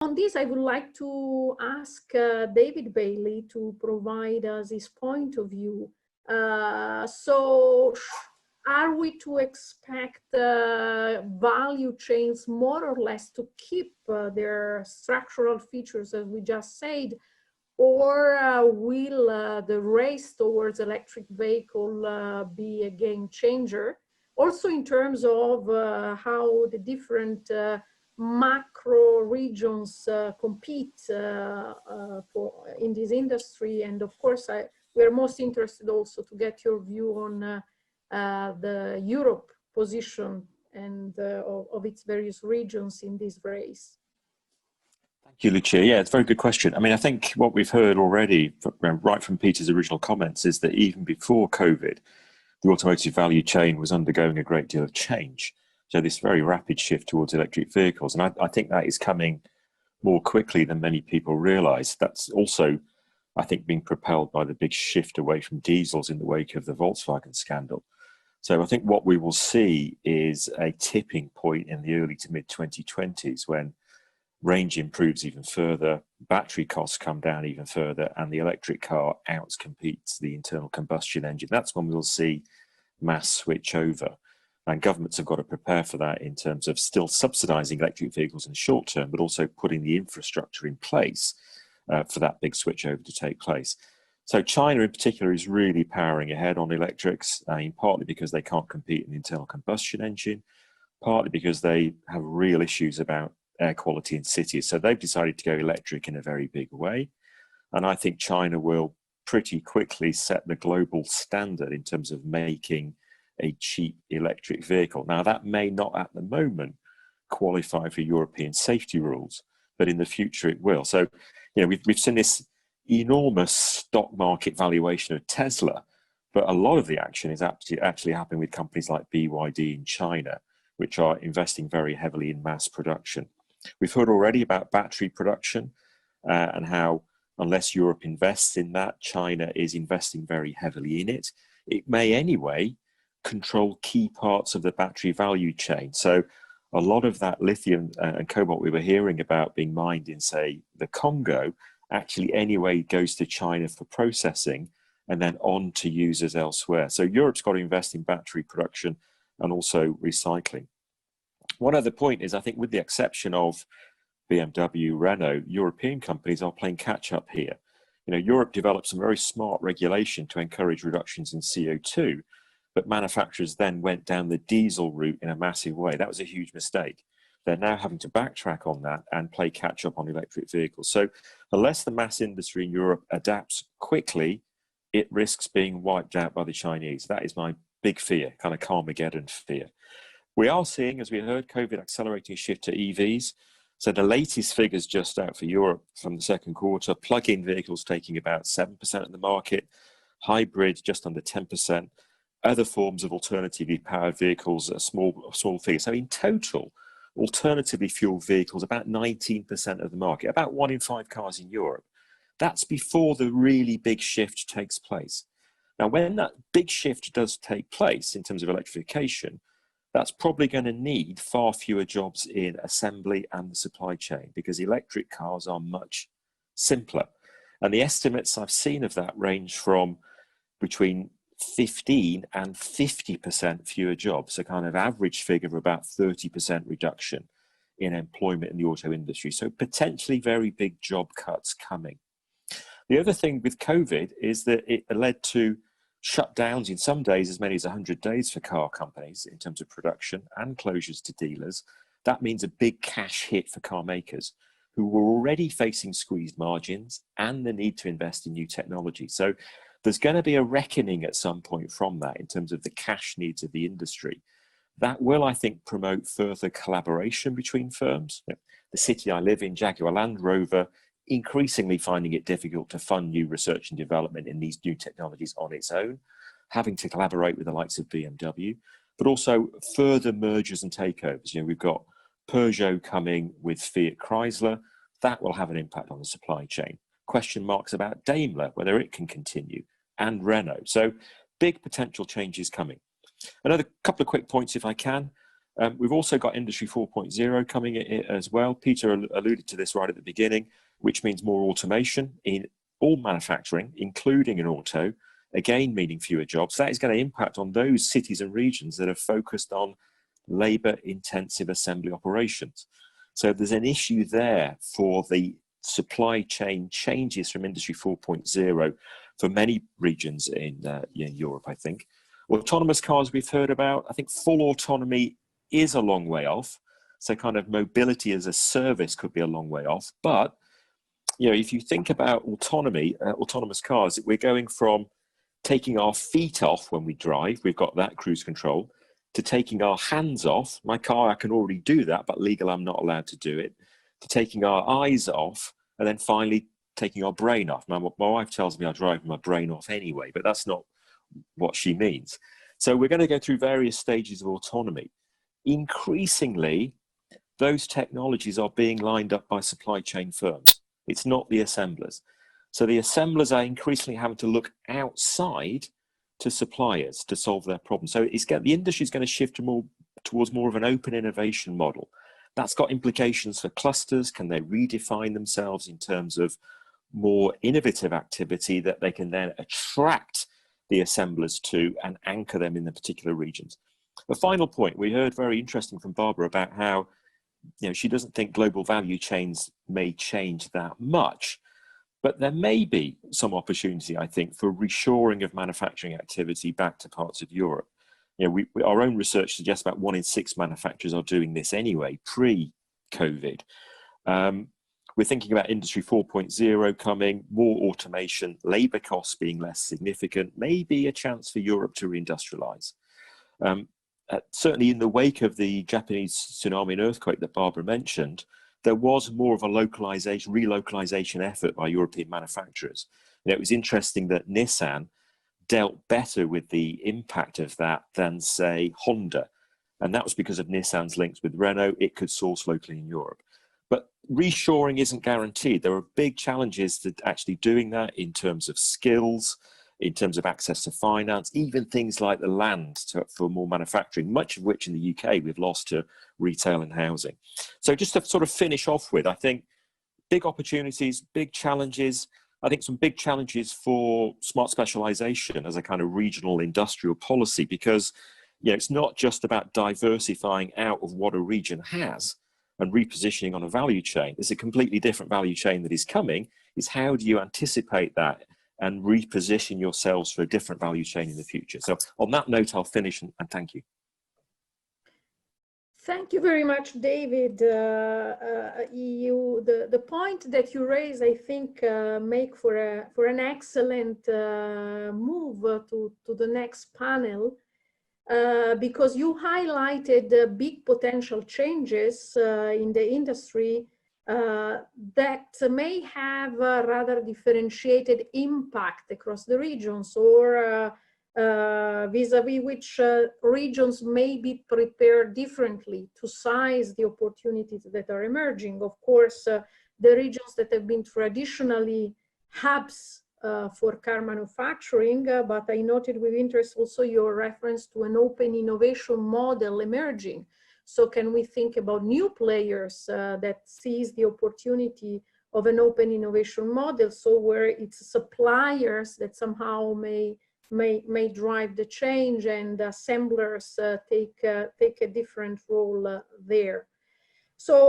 On this, I would like to ask David Bailey to provide us his point of view. So are we to expect value chains more or less to keep their structural features, as we just said, or will the race towards electric vehicle be a game changer? Also in terms of how the different macro regions compete in this industry. And of course, we're most interested also to get your view on the Europe position and of its various regions in this race. Thank you, Lucia. Yeah, it's a very good question. I mean, I think what we've heard already, right from Peter's original comments, is that even before COVID, the automotive value chain was undergoing a great deal of change. So this very rapid shift towards electric vehicles. And I think that is coming more quickly than many people realize. That's also, I think, being propelled by the big shift away from diesels in the wake of the Volkswagen scandal. So I think what we will see is a tipping point in the early to mid 2020s when range improves even further, battery costs come down even further, and the electric car outcompetes the internal combustion engine. That's when we'll see mass switch over. And governments have got to prepare for that in terms of still subsidizing electric vehicles in the short term, but also putting the infrastructure in place for that big switch over to take place. So China in particular is really powering ahead on electrics, partly because they can't compete in the internal combustion engine, partly because they have real issues about air quality in cities. So they've decided to go electric in a very big way. And I think China will pretty quickly set the global standard in terms of making a cheap electric vehicle. Now, that may not at the moment qualify for European safety rules, but in the future it will. So, you know, we've seen this enormous stock market valuation of Tesla, but a lot of the action is actually happening with companies like BYD in China, which are investing very heavily in mass production. We've heard already about battery production and how unless Europe invests in that, China is investing very heavily in it. It may anyway control key parts of the battery value chain. So a lot of that lithium and cobalt we were hearing about being mined in, say, the Congo, actually anyway goes to China for processing and then on to users elsewhere. So Europe's got to invest in battery production and also recycling. One other point is, I think with the exception of BMW, Renault, European companies are playing catch up here. You know, Europe developed some very smart regulation to encourage reductions in CO2, but manufacturers then went down the diesel route in a massive way. That was a huge mistake. They're now having to backtrack on that and play catch up on electric vehicles. So unless the mass industry in Europe adapts quickly, it risks being wiped out by the Chinese. That is my big fear, kind of Carmageddon fear. We are seeing, as we heard, COVID accelerating a shift to EVs. So the latest figures just out for Europe from the second quarter, plug-in vehicles taking about 7% of the market, hybrid just under 10%, other forms of alternatively powered vehicles, a small figure. So in total, alternatively fueled vehicles, about 19% of the market, about 1 in 5 cars in Europe. That's before the really big shift takes place. Now, when that big shift does take place in terms of electrification, that's probably going to need far fewer jobs in assembly and the supply chain because electric cars are much simpler. And the estimates I've seen of that range from between 15 and 50% fewer jobs, a kind of average figure of about 30% reduction in employment in the auto industry. So potentially very big job cuts coming. The other thing with COVID is that it led to shutdowns in some days, as many as 100 days for car companies in terms of production and closures to dealers. That means a big cash hit for car makers who were already facing squeezed margins and the need to invest in new technology. So there's going to be a reckoning at some point from that in terms of the cash needs of the industry. That will, I think, promote further collaboration between firms. The city I live in, Jaguar Land Rover, increasingly finding it difficult to fund new research and development in these new technologies on its own, having to collaborate with the likes of BMW, but also further mergers and takeovers. You know, we've got Peugeot coming with Fiat Chrysler. That will have an impact on the supply chain. Question marks about Daimler, whether it can continue, and Renault. So big potential changes coming. Another couple of quick points, if I can. We've also got Industry 4.0 coming in as well. Peter alluded to this right at the beginning, which means more automation in all manufacturing, including in auto, again meaning fewer jobs. That is going to impact on those cities and regions that are focused on labour-intensive assembly operations. So there's an issue there for the supply chain changes from Industry 4.0 for many regions in Europe, I think. Autonomous cars we've heard about. I think full autonomy is a long way off. So kind of mobility as a service could be a long way off. But, you know, if you think about autonomy, autonomous cars, we're going from taking our feet off when we drive, we've got that cruise control, to taking our hands off. My car, I can already do that, but legal, I'm not allowed to do it. To taking our eyes off, and then finally taking our brain off. My wife tells me I drive my brain off anyway, but that's not what she means. So we're going to go through various stages of autonomy. Increasingly, those technologies are being lined up by supply chain firms. It's not the assemblers. So the assemblers are increasingly having to look outside to suppliers to solve their problems. So the industry is going to shift towards more of an open innovation model. That's got implications for clusters. Can they redefine themselves in terms of more innovative activity that they can then attract the assemblers to and anchor them in the particular regions? The final point, we heard very interesting from Barbara about how, you know, she doesn't think global value chains may change that much, but there may be some opportunity, I think, for reshoring of manufacturing activity back to parts of Europe. You know, our own research suggests about 1 in 6 manufacturers are doing this anyway, pre-COVID. We're thinking about Industry 4.0 coming, more automation, labour costs being less significant, maybe a chance for Europe to reindustrialise. Certainly in the wake of the Japanese tsunami and earthquake that Barbara mentioned, there was more of a relocalization effort by European manufacturers. You know, it was interesting that Nissan dealt better with the impact of that than, say, Honda. And that was because of Nissan's links with Renault. It could source locally in Europe. But reshoring isn't guaranteed. There are big challenges to actually doing that in terms of skills, in terms of access to finance, even things like the land for more manufacturing, much of which in the UK we've lost to retail and housing. So just to sort of finish off with, I think big opportunities, big challenges. I think some big challenges for smart specialization as a kind of regional industrial policy, because, you know, it's not just about diversifying out of what a region has and repositioning on a value chain. There's a completely different value chain that is coming. Is how do you anticipate that and reposition yourselves for a different value chain in the future? So on that note, I'll finish and thank you. Thank you very much, David. The point that you raise, I think, make for an excellent move to the next panel, because you highlighted the big potential changes in the industry that may have a rather differentiated impact across the regions, or vis-a-vis which regions may be prepared differently to size the opportunities that are emerging. Of course, the regions that have been traditionally hubs for car manufacturing, but I noted with interest also your reference to an open innovation model emerging. So can we think about new players that seize the opportunity of an open innovation model, so where it's suppliers that somehow may drive the change and assemblers take a different role there. So